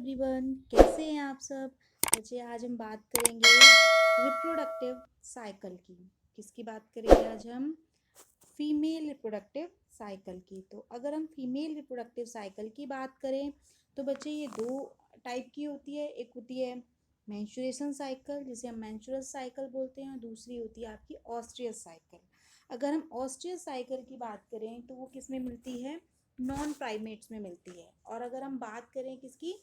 Everyone, कैसे हैं आप सब। बच्चे आज हम बात करेंगे रिप्रोडक्टिव साइकिल की। किसकी बात करेंगे आज हम? फीमेल रिप्रोडक्टिव साइकिल की। तो अगर हम फीमेल रिप्रोडक्टिव साइकिल की बात करें तो बच्चे ये दो टाइप की होती है। एक होती है मेंस्ट्रुएशन साइकिल, जिसे हम मेंस्ट्रुअल साइकिल बोलते हैं, और दूसरी होती है आपकी ऑस्ट्रियस साइकिल। अगर हम ऑस्ट्रियस साइकिल की बात करें तो वो किस में मिलती है? नॉन प्राइमेट्स में मिलती है। और अगर हम बात करें किसकी?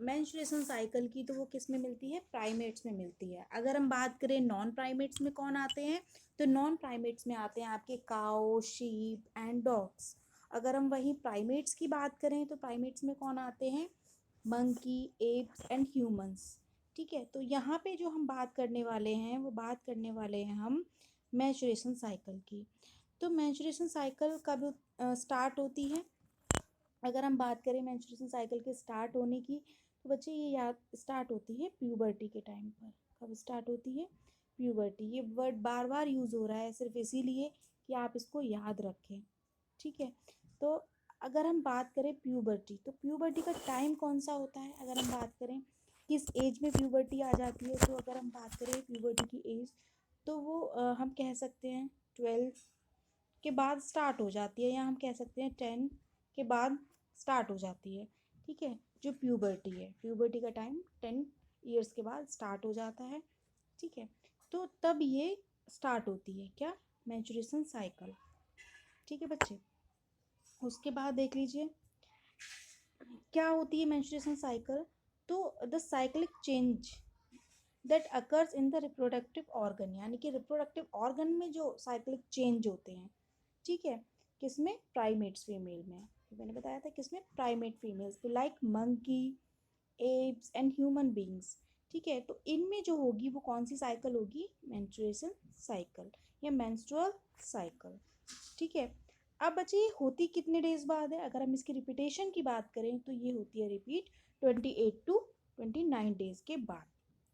मेंस्ट्रुएशन साइकिल की, तो वो किस में मिलती है? प्राइमेट्स में मिलती है। अगर हम बात करें नॉन प्राइमेट्स में कौन आते हैं, तो नॉन प्राइमेट्स में आते हैं आपके काऊ, शीप एंड डॉग्स। अगर हम वहीं प्राइमेट्स की बात करें तो प्राइमेट्स में कौन आते हैं? Monkey, apps and humans. ठीक है, तो यहाँ पे जो हम बात करने वाले हैं वो बात करने वाले हैं हम मेंस्ट्रुएशन साइकिल की। तो मेंस्ट्रुएशन साइकिल कब स्टार्ट होती है? अगर हम बात करें मेंस्ट्रुएशन साइकिल के स्टार्ट होने की, तो बच्चे ये याद स्टार्ट होती है प्यूबर्टी के टाइम पर। कब स्टार्ट होती है? प्यूबर्टी। ये वर्ड बार बार यूज़ हो रहा है सिर्फ इसीलिए कि आप इसको याद रखें। ठीक है, तो अगर हम बात करें प्यूबर्टी, तो प्यूबर्टी का टाइम कौन सा होता है? अगर हम बात करें किस एज में प्यूबर्टी आ जाती है, तो अगर हम बात करें प्यूबर्टी की एज, तो वो हम कह सकते हैं 12 के बाद स्टार्ट हो जाती है, या हम कह सकते हैं 10 के बाद स्टार्ट हो जाती है। ठीक है, जो प्यूबर्टी है, प्यूबर्टी का टाइम 10 ईयर्स के बाद स्टार्ट हो जाता है। ठीक है, तो तब ये स्टार्ट होती है क्या? Menstruation cycle. ठीक है बच्चे, उसके बाद देख लीजिए क्या होती है मेंस्ट्रुएशन साइकिल। तो the cyclic change that occurs in the reproductive organ, यानी कि रिप्रोडक्टिव ऑर्गन में जो साइक्लिक चेंज होते हैं। ठीक है, किसमें? प्राइमेट्स फीमेल में। मैंने बताया था किसमें? प्राइमेट फीमेल्स, तो like monkey, apps and human beings. ठीक है, तो इनमें जो होगी वो कौन सी साइकिल होगी? मेंस्ट्रुएशन साइकिल या मेंस्ट्रुअल साइकिल। ठीक है, अब बच्चे ये होती कितने डेज बाद है? अगर हम इसकी रिपीटेशन की बात करें तो ये होती है रिपीट 28 टू 29 डेज के बाद।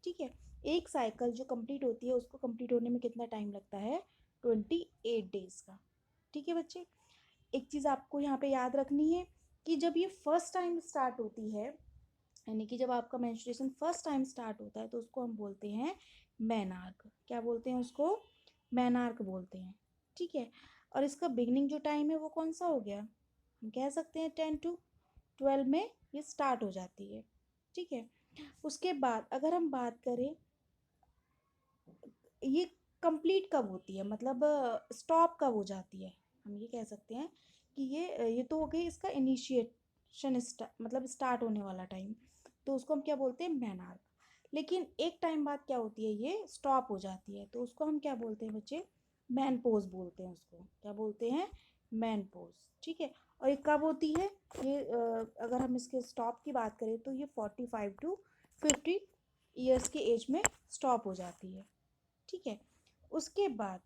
ठीक है, एक साइकिल जो कंप्लीट होती है उसको कंप्लीट होने में कितना टाइम लगता है? 28 डेज का। ठीक है बच्चे, एक चीज़ आपको यहाँ पे याद रखनी है कि जब ये फर्स्ट टाइम स्टार्ट होती है, यानी कि जब आपका मेंस्ट्रुएशन फर्स्ट टाइम स्टार्ट होता है, तो उसको हम बोलते हैं मेनार्क। क्या बोलते हैं उसको? मेनार्क बोलते हैं। ठीक है, और इसका बिगनिंग जो टाइम है वो कौन सा हो गया? हम कह सकते हैं 10 टू 12 में ये स्टार्ट हो जाती है। ठीक है, उसके बाद अगर हम बात करें ये कंप्लीट कब होती है, मतलब स्टॉप कब हो जाती है, हम ये कह सकते हैं कि ये तो हो गई इसका इनिशिएशन, मतलब स्टार्ट होने वाला टाइम, तो उसको हम क्या बोलते हैं? मेनार्क। लेकिन एक टाइम बाद क्या होती है? ये स्टॉप हो जाती है, तो उसको हम क्या बोलते हैं बच्चे? मैनपोज बोलते हैं। उसको क्या बोलते हैं? मैनपोज। ठीक है, और ये कब होती है? ये अगर हम इसके स्टॉप की बात करें तो ये 45 टू 50 ईयर्स के एज में स्टॉप हो जाती है। ठीक है, उसके बाद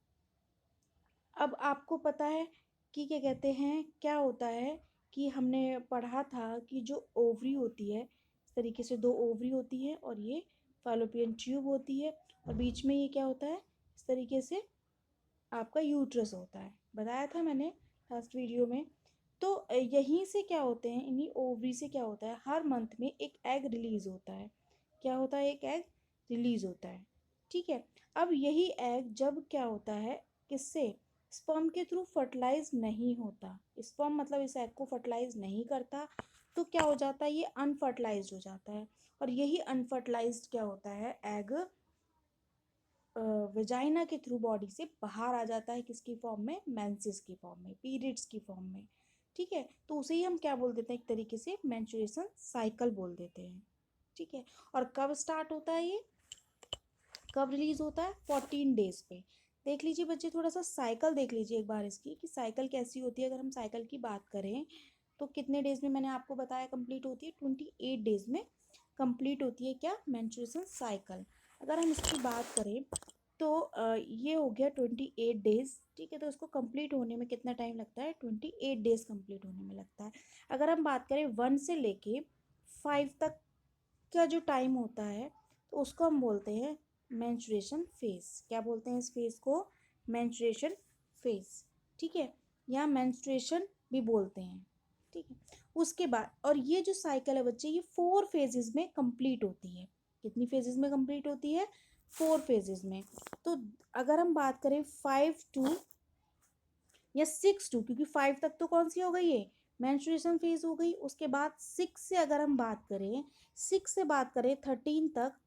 अब आपको पता है कि क्या कहते हैं, क्या होता है कि हमने पढ़ा था कि जो ओवरी होती है, इस तरीके से दो ओवरी होती है और ये फैलोपियन ट्यूब होती है, और बीच में ये क्या होता है? इस तरीके से आपका यूट्रस होता है, बताया था मैंने लास्ट वीडियो में। तो यहीं से क्या होते हैं, इन्हीं ओवरी से क्या होता है? हर मंथ में एक एग रिलीज होता है। क्या होता है? एक एग रिलीज होता है। ठीक है, अब यही एग जब क्या होता है, किससे? स्पर्म के थ्रू फर्टिलाइज नहीं होता, स्पर्म मतलब इस एग को फर्टिलाइज नहीं करता, तो क्या हो जाता है? ये अनफर्टिलाइज्ड हो जाता है। और यही अनफर्टिलाइज्ड क्या होता है? एग वेजाइना के थ्रू बॉडी से बाहर आ जाता है, किसकी फॉर्म में? मेंसेस की फॉर्म में, पीरियड्स की फॉर्म में। ठीक है, तो उसे ही हम क्या बोल देते हैं? एक तरीके से मेंस्ट्रुएशन साइकिल बोल देते हैं। ठीक है, और कब स्टार्ट होता है ये? कब रिलीज होता है? 14 डेज पे। देख लीजिए बच्चे, थोड़ा सा साइकिल देख लीजिए एक बार इसकी कि साइकिल कैसी होती है। अगर हम साइकिल की बात करें तो कितने डेज में, मैंने आपको बताया कंप्लीट होती है? 28 डेज में कंप्लीट होती है क्या? Menstruation cycle. अगर हम इसकी बात करें तो ये हो गया 28 डेज। ठीक है, तो इसको कंप्लीट होने में कितना टाइम लगता है? 28 डेज कंप्लीट होने में लगता है। अगर हम बात करें 1 से लेके 5 तक का जो टाइम होता है, तो उसको हम बोलते हैं मेंस्ट्रुएशन फेज। क्या बोलते हैं इस फेज को? Menstruation phase. ठीक है, या मेंस्ट्रुएशन भी बोलते हैं। ठीक है, उसके बाद, और ये जो साइकिल है बच्चे ये 4 फेजेस में कंप्लीट होती है। कितनी फेजेस में कंप्लीट होती है? 4 फेजेस में। तो अगर हम बात करें 5 टू या 6 टू, क्योंकि 5 तक तो कौन सी हो गई है? मेंस्ट्रुएशन फेज हो गई। उसके बाद 6 से अगर हम बात करें, 6 से बात करें 13 तक,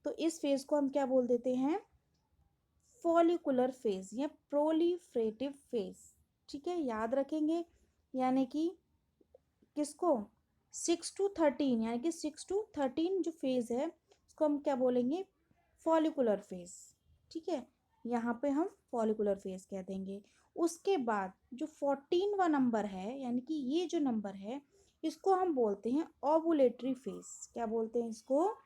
तो इस फेज को हम क्या बोल देते हैं? फॉलिकुलर फेज या प्रोलिफरेटिव फेज। ठीक है, याद रखेंगे। यानी कि किसको? 6 to 13, यानी कि 6 to 13 जो फेज है उसको हम क्या बोलेंगे? Follicular phase. ठीक है, यहाँ पे हम फॉलिकुलर फेज कह देंगे। उसके बाद जो 14वां नंबर है, यानी कि ये जो नंबर है, इसको हम बोलते हैं ओवुलेटरी फेज। क्या बोलते हैं इसको?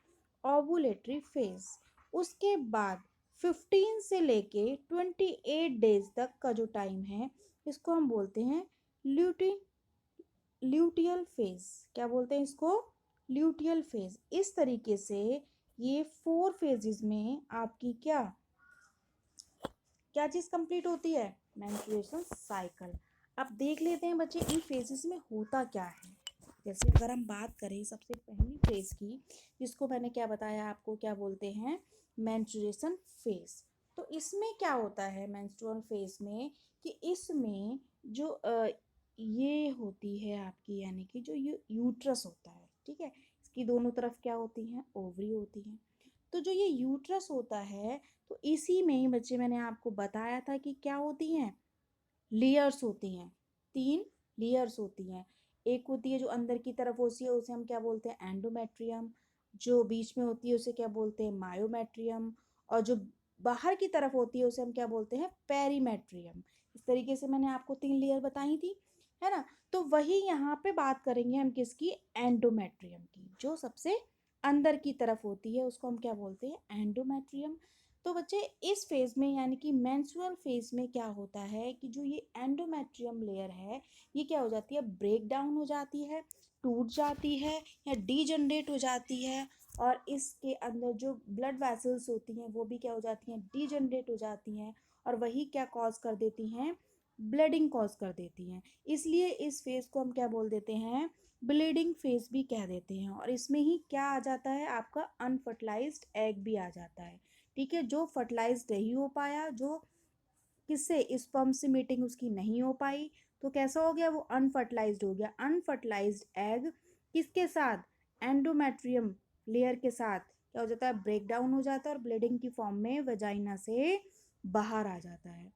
Ovulatory phase. उसके बाद 15 से लेके 28 डेज तक का जो टाइम है, इसको हम बोलते हैं ल्यूटियल फेज। क्या बोलते हैं इसको? Luteal phase. इस तरीके से ये 4 फेजेस में आपकी क्या क्या चीज कंप्लीट होती है? Menstruation cycle. अब देख लेते हैं बच्चे इन फेजेस में होता क्या है। जैसे अगर हम बात करें सबसे पहली फेज की, जिसको मैंने क्या बताया आपको, क्या बोलते हैं? Menstruation phase. तो इसमें क्या होता है मेंस्ट्रुअल फेज में, कि इसमें जो ये होती है आपकी, यानी कि जो ये यूट्रस होता है, ठीक है, इसकी दोनों तरफ क्या होती हैं? ओवरी होती हैं। तो जो ये यूट्रस होता है, तो इसी में ही बच्चे मैंने आपको बताया था कि क्या होती हैं? लेयर्स होती हैं। 3 लेयर्स होती हैं। एक होती है जो अंदर की तरफ होती है, उसे हम क्या बोलते हैं? एंडोमेट्रियम। जो बीच में होती है उसे क्या बोलते हैं? मायोमेट्रियम। और जो बाहर की तरफ होती है उसे हम क्या बोलते हैं? पेरीमेट्रियम। इस तरीके से मैंने आपको 3 लेयर बताई थी, है ना। तो वही यहाँ पे बात करेंगे हम किसकी? एंडोमेट्रियम की। जो सबसे अंदर की तरफ होती है उसको हम क्या बोलते हैं? एंडोमेट्रियम। तो बच्चे इस फेज में, यानी कि मेंस्ट्रुअल फेज में क्या होता है कि जो ये एंडोमेट्रियम लेयर है, ये क्या हो जाती है? ब्रेक डाउन हो जाती है, टूट जाती है या डीजनरेट हो जाती है। और इसके अंदर जो ब्लड वेसल्स होती हैं वो भी क्या हो जाती हैं? डीजनरेट हो जाती हैं। और वही क्या कॉज कर देती हैं? ब्लीडिंग कॉज कर देती हैं। इसलिए इस फेज को हम क्या बोल देते हैं? ब्लीडिंग फेज भी कह देते हैं। और इसमें ही क्या आ जाता है? आपका अनफर्टिलाइज्ड एग भी आ जाता है। ठीक है, जो फर्टिलाइज नहीं हो पाया, जो किससे? स्पर्म से मीटिंग उसकी नहीं हो पाई, तो कैसा हो गया? वो अनफर्टिलाइज्ड हो गया। अनफर्टिलाइज्ड एग किसके साथ? एंडोमेट्रियम लेयर के साथ क्या हो जाता है? ब्रेक डाउन हो जाता है और ब्लीडिंग की फॉर्म में वजाइना से बाहर आ जाता है।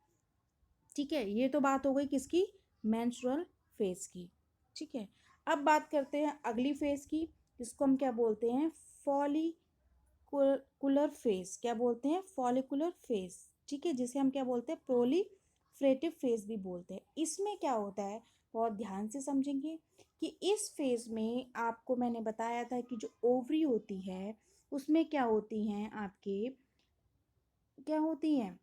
ठीक है, ये तो बात हो गई किसकी? मेंस्ट्रुअल फेज की। ठीक है, अब बात करते हैं अगली फेज की, जिसको हम क्या बोलते हैं? Follicular phase. क्या बोलते हैं? Follicular phase. ठीक है, जिसे हम क्या बोलते हैं? प्रोलिफरेटिव फेज भी बोलते हैं। इसमें क्या होता है, बहुत ध्यान से समझेंगे कि इस फेज में आपको मैंने बताया था कि जो ओवरी होती है उसमें क्या होती हैं? आपके क्या होती हैं?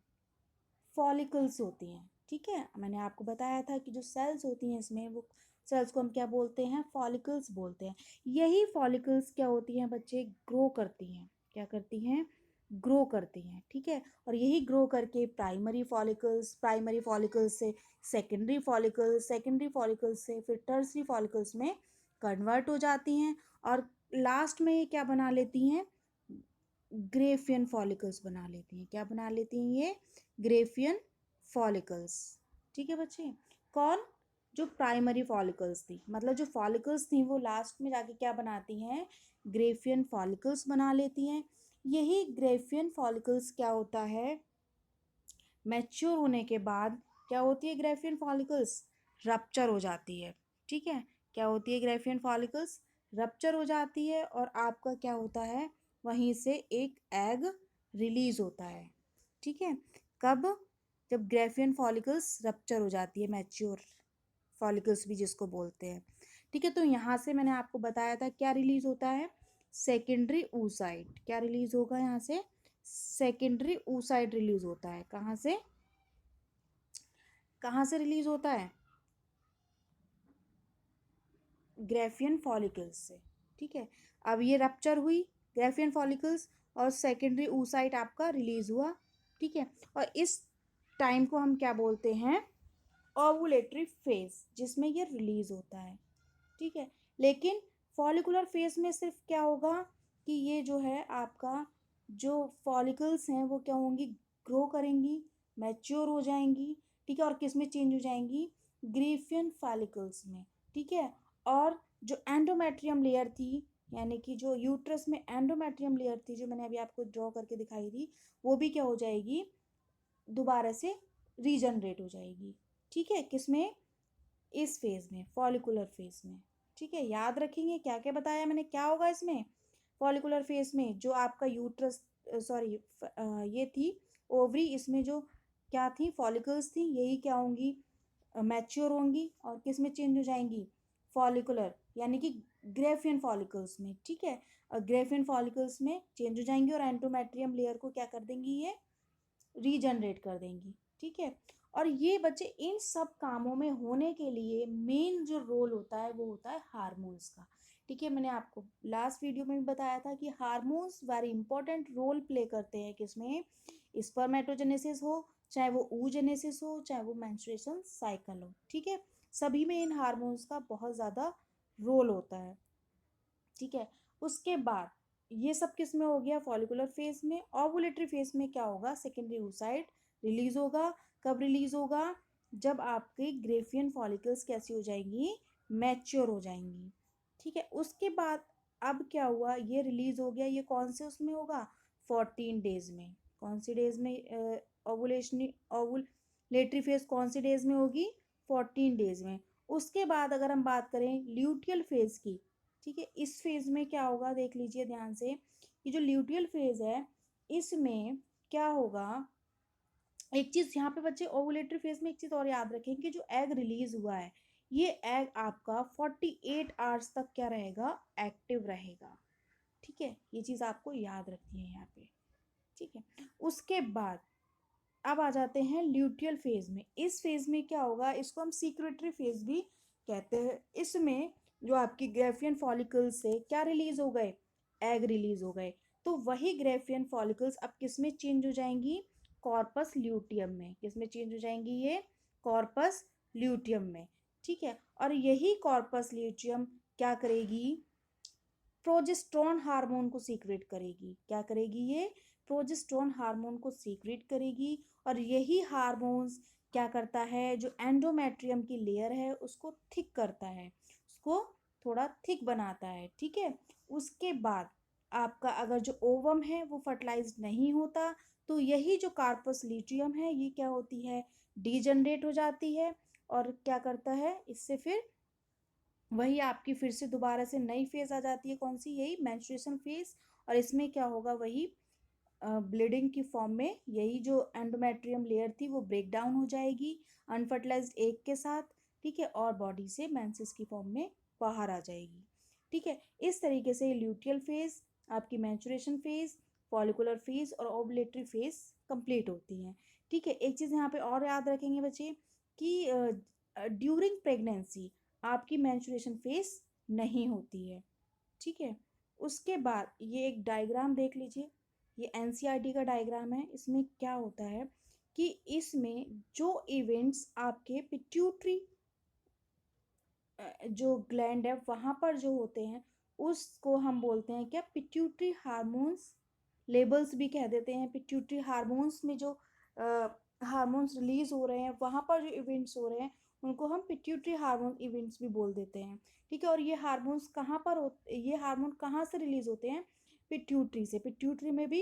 फॉलिकल्स होती हैं। ठीक है, मैंने आपको बताया था कि जो सेल्स होती हैं इसमें, वो सेल्स को हम क्या बोलते हैं? फॉलिकल्स बोलते हैं। यही फॉलिकल्स क्या होती हैं बच्चे? ग्रो करती हैं। क्या करती हैं? ग्रो करती हैं। ठीक है, और यही ग्रो करके प्राइमरी फॉलिकल्स से सेकेंडरी फॉलिकल्स से फिर टर्सरी फॉलिकल्स में कन्वर्ट हो जाती हैं। और लास्ट में ये क्या बना लेती हैं? ग्रेफियन फॉलिकल्स बना लेती हैं। क्या बना लेती हैं ये? Graafian follicles. ठीक है बच्चे, कौन? जो प्राइमरी फॉलिकल्स थी, मतलब जो फॉलिकल्स थी वो लास्ट में जाके क्या बनाती हैं? ग्रेफियन फॉलिकल्स बना लेती हैं। यही ग्रेफियन फॉलिकल्स क्या होता है? मैच्योर होने के बाद क्या होती है? ग्रेफियन फॉलिकल्स रप्चर हो जाती है। ठीक है, क्या होती है? ग्रेफियन फॉलिकल्स रप्चर हो जाती है और आपका क्या होता है? वहीं से एक एग रिलीज होता है। ठीक है, कब? जब ग्रेफियन फॉलिकल्स रप्चर हो जाती है, मैच्योर फॉलिकल्स भी जिसको बोलते हैं। ठीक है, तो यहाँ से मैंने आपको बताया था क्या रिलीज होता है? Secondary oocyte। क्या रिलीज होगा यहाँ से? सेकेंडरी oocyte रिलीज होता है। कहाँ से रिलीज होता है? ग्रेफियन फॉलिकल्स से। ठीक है, अब ये रप्चर हुई ग्रेफियन फॉलिकल्स और सेकेंडरी oocyte आपका रिलीज हुआ। ठीक है, और इस टाइम को हम क्या बोलते हैं? ओवुलेटरी फेज, जिसमें ये रिलीज होता है। ठीक है। लेकिन फॉलिकुलर फेज में सिर्फ क्या होगा कि ये जो है आपका जो फॉलिकल्स हैं वो क्या होंगी, ग्रो करेंगी, मैच्योर हो जाएंगी, ठीक है। और किस में चेंज हो जाएंगी, ग्रेफियन फॉलिकल्स में, ठीक है। और जो एंडोमेट्रियम लेयर थी, यानी कि जो यूट्रस में एंडोमेट्रियम लेयर थी जो मैंने अभी आपको ड्रॉ करके दिखाई थी, वो भी क्या हो जाएगी, दोबारा से रीजनरेट हो जाएगी, ठीक है। किसमें, इस फेज में, फॉलिकुलर फेज में, ठीक है। याद रखेंगे क्या क्या बताया मैंने, क्या होगा इसमें फॉलिकुलर फेज में, जो आपका यूट्रस, सॉरी ये थी ओवरी, इसमें जो क्या थी, फॉलिकल्स थी, यही क्या होंगी, मैच्योर होंगी और किस में चेंज हो जाएंगी, फॉलिकुलर यानी कि ग्रेफियन फॉलिकल्स में, ठीक है। और ग्रेफियन फॉलिकल्स में चेंज हो जाएंगी और एंडोमेट्रियम लेयर को क्या कर देंगी, ये रीजनरेट कर देंगी, ठीक है। और ये बच्चे इन सब कामों में होने के लिए मेन जो रोल होता है वो होता है हार्मोन्स का, ठीक है। मैंने आपको लास्ट वीडियो में भी बताया था कि hormones very important role play करते हैं किसमें, स्पर्मेटोजेनेसिस हो, चाहे वो oogenesis हो, चाहे वो मेंस्ट्रुएशन साइकिल हो, ठीक है। सभी में इन हार्मोन्स का बहुत ज़्यादा रोल होता है, ठीक है। उसके बाद ये सब किस में हो गया, फॉलिकुलर फेज में। ओवुलेटरी फेज में क्या होगा, सेकेंडरी oocyte रिलीज होगा। कब रिलीज होगा, जब आपकी ग्रेफियन फॉलिकल्स कैसी हो जाएंगी, मैच्योर हो जाएंगी, ठीक है। उसके बाद अब क्या हुआ, ये रिलीज हो गया, ये कौन से उसमें होगा, 14 डेज में। कौन सी डेज में ओवुलेशन, ओवुलेटरी फेज कौन सी डेज में होगी, 14 डेज में। उसके बाद अगर हम बात करें ल्यूटियल फेज की, ठीक है, इस फेज में क्या होगा, देख लीजिए ध्यान से, ये जो ल्यूटियल फेज है इसमें क्या होगा, एक चीज यहाँ पे बच्चे ओवुलेटरी फेज में एक चीज और याद रखें कि जो एग रिलीज हुआ है, ये एग आपका 48 आवर्स तक क्या रहेगा, एक्टिव रहेगा, ठीक है। ये चीज आपको याद रखनी है यहाँ पे, ठीक है। उसके बाद अब आ जाते हैं ल्यूटियल फेज में। इस फेज में क्या होगा, इसको हम सीक्रेटरी फेज भी कहते हैं। इसमें जो आपकी ग्रेफियन फॉलिकल्स से क्या रिलीज हो गए, एग रिलीज हो गए, तो वही ग्रेफियन फॉलिकल्स अब किस में चेंज हो जाएंगी, कॉर्पस ल्यूटियम में। किस में चेंज हो जाएंगी ये, कॉर्पस ल्यूटियम में, ठीक है। और यही कॉर्पस ल्यूटियम क्या करेगी, प्रोजेस्टेरोन हार्मोन को सीक्रेट करेगी। क्या करेगी ये, प्रोजेस्टेरोन हार्मोन को सीक्रेट करेगी। और यही हार्मोन्स क्या करता है, जो एंडोमेट्रियम की लेयर है उसको थिक करता है, उसको थोड़ा थिक बनाता है, ठीक है। उसके बाद आपका अगर जो ओवम है वो फर्टिलाइज नहीं होता, तो यही जो कार्पस ल्यूटियम है ये क्या होती है, डीजनरेट हो जाती है। और क्या करता है, इससे फिर वही आपकी फिर से दोबारा से नई फेज आ जाती है, कौन सी, यही मेंस्ट्रुएशन फेज। और इसमें क्या होगा, वही ब्लीडिंग की फॉर्म में यही जो एंडोमेट्रियम लेयर थी वो ब्रेक डाउन हो जाएगी अनफर्टिलाइज्ड एग के साथ, ठीक है। और बॉडी से मेंसेस की फॉर्म में बाहर आ जाएगी, ठीक है। इस तरीके से ल्यूटियल फेज, आपकी मैचुरेशन फेज, फॉलिकुलर फेज और ओवुलेटरी फेज कंप्लीट होती हैं, ठीक है। एक चीज़ यहाँ पे और याद रखेंगे बच्चे कि ड्यूरिंग प्रेगनेंसी आपकी मेंस्ट्रुएशन फेज नहीं होती है, ठीक है। उसके बाद ये एक डायग्राम देख लीजिए, ये एनसीईआरटी का डायग्राम है। इसमें क्या होता है कि इसमें जो इवेंट्स आपके पिट्यूटरी जो ग्लैंड है वहाँ पर जो होते हैं उसको हम बोलते हैं क्या, पिट्यूटरी हार्मोन्स, लेबल्स भी कह देते हैं। पिट्यूटरी हार्मोन्स में जो हार्मोन्स रिलीज हो रहे हैं, वहाँ पर जो इवेंट्स हो रहे हैं उनको हम पिट्यूटरी हार्मोन इवेंट्स भी बोल देते हैं, ठीक है। और ये हार्मोन्स कहाँ पर ये हार्मोन कहाँ से रिलीज होते हैं, पिट्यूटरी से। पिट्यूटरी में भी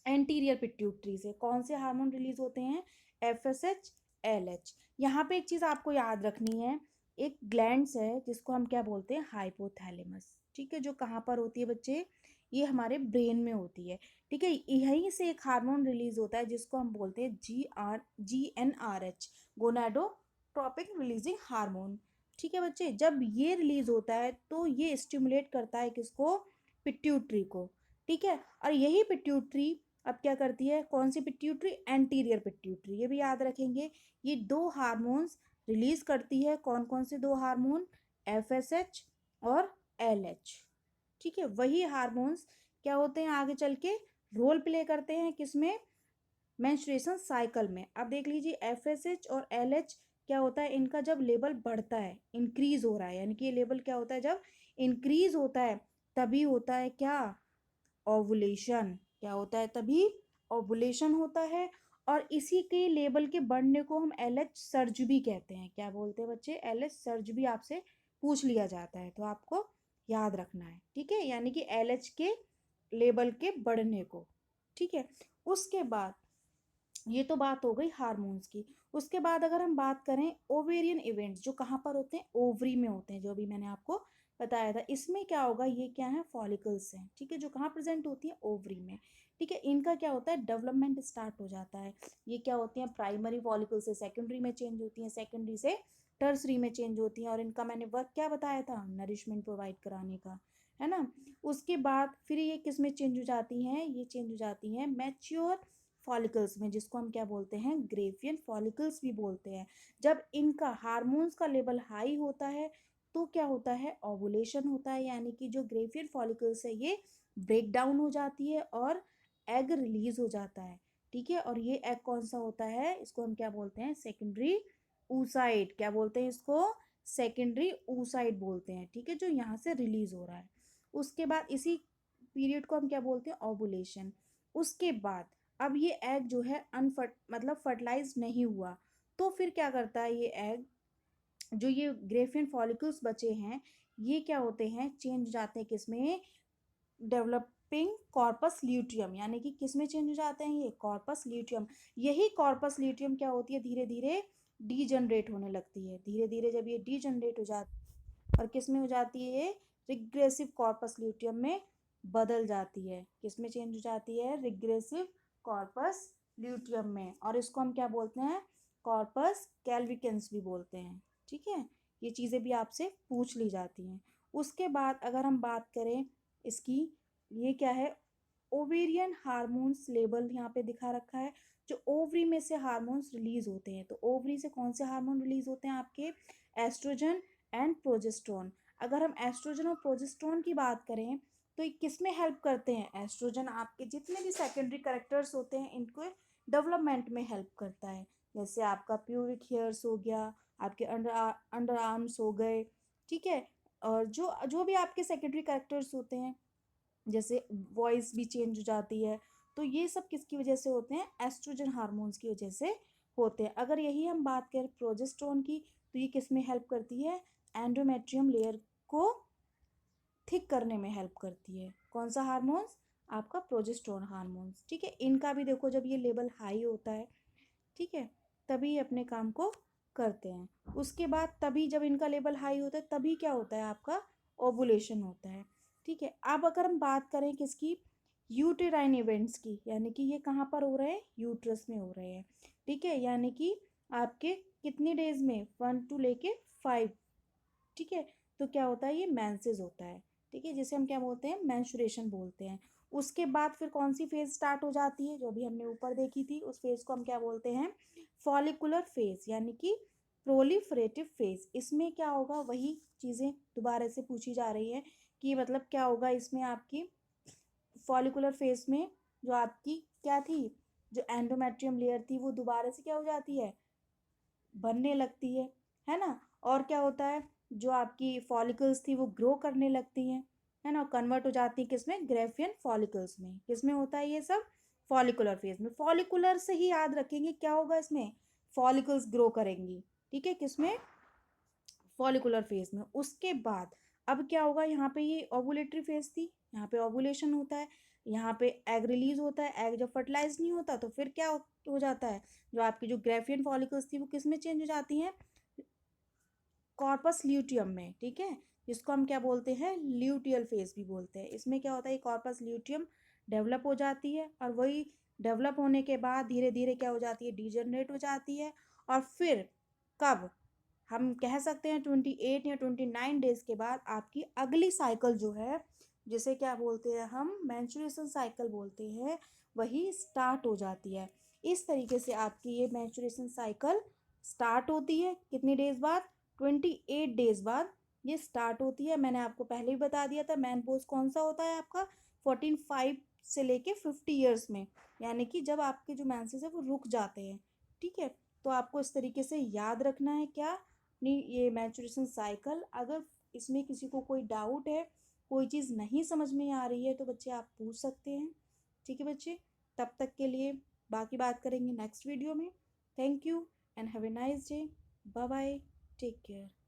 एंटीरियर पिट्यूटरी से कौन से हार्मोन रिलीज होते हैं, FSH LH। यहाँ पे एक चीज़ आपको याद रखनी है, एक ग्लैंड्स है जिसको हम क्या बोलते हैं, हाइपोथैलेमस, ठीक है। जो कहाँ पर होती है बच्चे, ये हमारे ब्रेन में होती है, ठीक है। यहीं से एक हार्मोन रिलीज होता है जिसको हम बोलते हैं GnRH, गोनाडोट्रोपिक रिलीजिंग हार्मोन, ठीक है बच्चे। जब ये रिलीज होता है तो ये स्टिमुलेट करता है किसको, पिट्यूटरी को, ठीक है। और यही पिट्यूटरी अब क्या करती है, कौन सी पिट्यूटरी, एंटीरियर पिट्यूटरी, ये भी याद रखेंगे। ये दो हार्मोन्स रिलीज करती है, कौन कौन से दो हार्मोन, FSH और LH, ठीक है। वही हार्मोन्स क्या होते हैं, आगे चल के रोल प्ले करते हैं किसमें, मेंस्ट्रुएशन साइकिल में। अब देख लीजिए FSH और LH क्या होता है इनका जब लेवल बढ़ता है, इंक्रीज हो रहा है, यानी कि ये लेवल क्या होता है जब इंक्रीज होता है तभी होता है क्या, ओवुलेशन। क्या होता है तभी, ओवुलेशन होता है। और इसी के लेवल के बढ़ने को हम एलएच सर्ज भी कहते हैं। क्या बोलते हैं बच्चे, एलएच सर्ज भी आपसे पूछ लिया जाता है, तो आपको याद रखना है, ठीक है, यानी कि एलएच के लेवल के बढ़ने को, ठीक है। उसके बाद ये तो बात हो गई हार्मोन्स की। उसके बाद अगर हम बात करें ओवेरियन इवेंट्स, जो कहाँ पर होते हैं, ओवरी में होते हैं, जो अभी मैंने आपको बताया था। इसमें क्या होगा, ये क्या है, फॉलिकल्स हैं, ठीक है, जो कहाँ प्रेजेंट होती है, ओवरी में, ठीक है। इनका क्या होता है, डेवलपमेंट स्टार्ट हो जाता है। ये क्या होती हैं, प्राइमरी फॉलिकल से सेकेंडरी में चेंज होती हैं, सेकेंडरी से टर्सरी में चेंज होती हैं, और इनका मैंने वर्क क्या बताया था, नरिशमेंट प्रोवाइड कराने का, है ना। उसके बाद फिर ये किस में चेंज हो जाती हैं, ये चेंज हो जाती हैं मैच्योर फॉलिकल्स में, जिसको हम क्या बोलते हैं, ग्रेफियन फॉलिकल्स भी बोलते हैं। जब इनका हार्मोन्स का लेवल हाई होता है तो क्या होता है, ओवुलेशन होता है, यानी कि जो ग्रेफियन फॉलिकल्स है ये ब्रेक डाउन हो जाती है और एग रिलीज हो जाता है, ठीक है। और ये एग कौन सा होता है, इसको हम क्या बोलते हैं, सेकेंडरी oocyte। क्या बोलते हैं इसको, सेकेंडरी oocyte बोलते हैं, ठीक है, जो यहाँ से रिलीज हो रहा है। उसके बाद इसी पीरियड को हम क्या बोलते हैं, ओवुलेशन। उसके बाद अब ये एग जो है मतलब फर्टिलाइज नहीं हुआ, तो फिर क्या करता है ये एग, जो ये ग्रेफियन फॉलिकल्स बचे हैं, ये क्या होते हैं, चेंज हो जाते हैं किसमें, डेवलपिंग कॉर्पस ल्यूटियम, यानी कि किसमें चेंज हो जाते हैं, ये कॉर्पस ल्यूटियम। यही कॉर्पस ल्यूटियम क्या होती है, धीरे धीरे डीजनरेट होने लगती है। धीरे धीरे जब ये डीजनरेट हो जाती है और किस में हो जाती है, ये रिग्रेसिव कॉर्पस ल्यूटियम में बदल जाती है। किस में चेंज हो जाती है, रिग्रेसिव कॉर्पस ल्यूटियम में, और इसको हम क्या बोलते हैं, कॉर्पस कैल्विकेंस भी बोलते हैं, ठीक है। ये चीज़ें भी आपसे पूछ ली जाती हैं। उसके बाद अगर हम बात करें इसकी, ये क्या है, ओवेरियन हार्मोन्स लेवल यहाँ पे दिखा रखा है। जो ओवरी में से हार्मोन्स रिलीज होते हैं, तो ओवरी से कौन से हार्मोन रिलीज होते हैं आपके, एस्ट्रोजन एंड प्रोजेस्टेरोन। अगर हम एस्ट्रोजन और प्रोजेस्टेरोन की बात करें तो ये किस में हेल्प करते हैं, एस्ट्रोजन आपके जितने भी सेकेंडरी कैरेक्टर्स होते हैं इनको डेवलपमेंट में हेल्प करता है। जैसे आपका प्यूबिक हेयर्स हो गया, आपके अंडर आर्म्स हो गए, ठीक है। और जो जो भी आपके सेकेंडरी कैरेक्टर्स होते हैं, जैसे वॉइस भी चेंज हो जाती है, तो ये सब किसकी वजह से होते हैं, एस्ट्रोजन हार्मोन्स की वजह से होते हैं। अगर यही हम बात करें प्रोजेस्टेरोन की, तो ये किस में हेल्प करती है, एंडोमेट्रियम लेयर को थिक करने में हेल्प करती है। कौन सा हार्मोन्स, आपका प्रोजेस्टेरोन हार्मोन्स, ठीक है। इनका भी देखो जब ये लेवल हाई होता है, ठीक है, तभी ये अपने काम को करते हैं। उसके बाद तभी जब इनका लेवल हाई होता है तभी क्या होता है, आपका ओवुलेशन होता है, ठीक है। अब अगर हम बात करें किसकी, यूटेराइन इवेंट्स की, यानी कि ये कहाँ पर हो रहे हैं, यूट्रस में हो रहे हैं, ठीक है। यानी कि आपके कितनी डेज में, 1 to 5, ठीक है। तो क्या होता है, ये मेंसेस होता है, ठीक है, जिसे हम क्या बोलते हैं, मेंस्ट्रुएशन बोलते हैं। उसके बाद फिर कौन सी फेज स्टार्ट हो जाती है, जो भी हमने ऊपर देखी थी, उस फेज को हम क्या बोलते हैं, फॉलिकुलर फेज, यानी कि प्रोलिफरेटिव फेज। इसमें क्या होगा, वही चीज़ें दोबारा से पूछी जा रही है कि मतलब क्या होगा इसमें आपकी फॉलिकुलर फेज में, जो आपकी क्या थी, जो एंडोमेट्रियम लेयर थी वो दोबारा से क्या हो जाती है, बनने लगती है ना। और क्या होता है, जो आपकी फॉलिकल्स थी वो ग्रो करने लगती हैं, है ना, कन्वर्ट हो जाती है किसमें, ग्रेफियन फॉलिकल्स में। किसमें होता है ये सब, फॉलिकुलर फेज में। फॉलिकुलर से ही याद रखेंगे क्या होगा इसमें, फॉलिकल्स ग्रो करेंगी, ठीक है, किसमें, फॉलिकुलर फेज में। उसके बाद अब क्या होगा, यहाँ पे ये ओवुलेटरी फेज थी, यहाँ पे ओवुलेशन होता है, यहाँ पे एग रिलीज होता है। एग जब फर्टिलाइज नहीं होता तो फिर क्या हो जाता है, जो आपकी जो ग्रेफियन फॉलिकल्स थी वो किस में चेंज हो जाती हैं, कॉर्पस ल्यूटियम में, ठीक है, जिसको हम क्या बोलते हैं, ल्यूटियल फेज भी बोलते हैं। इसमें क्या होता है, कॉर्पस ल्यूटियम डेवलप हो जाती है, और वही डेवलप होने के बाद धीरे धीरे क्या हो जाती है, डीजनरेट हो जाती है। और फिर कब, हम कह सकते हैं 28 या 29 डेज के बाद आपकी अगली साइकिल जो है, जिसे क्या बोलते हैं हम, मैंचुरेशन साइकिल बोलते हैं, वही स्टार्ट हो जाती है। इस तरीके से आपकी ये मैंचुरेशन साइकिल स्टार्ट होती है, कितनी डेज बाद, 28 डेज बाद ये स्टार्ट होती है। मैंने आपको पहले ही बता दिया था, मेनोपॉज कौन सा होता है आपका, 45 से लेके 50 ईयर्स में, यानी कि जब आपके जो मेंसेस है वो रुक जाते हैं, ठीक है। तो आपको इस तरीके से याद रखना है क्या, अपनी ये मैच्योरेशन साइकिल। अगर इसमें किसी को कोई डाउट है, कोई चीज़ नहीं समझ में आ रही है, तो बच्चे आप पूछ सकते हैं। ठीक है बच्चे, तब तक के लिए बाकी बात करेंगे नेक्स्ट वीडियो में। Thank you and have a nice day. Bye bye, take care.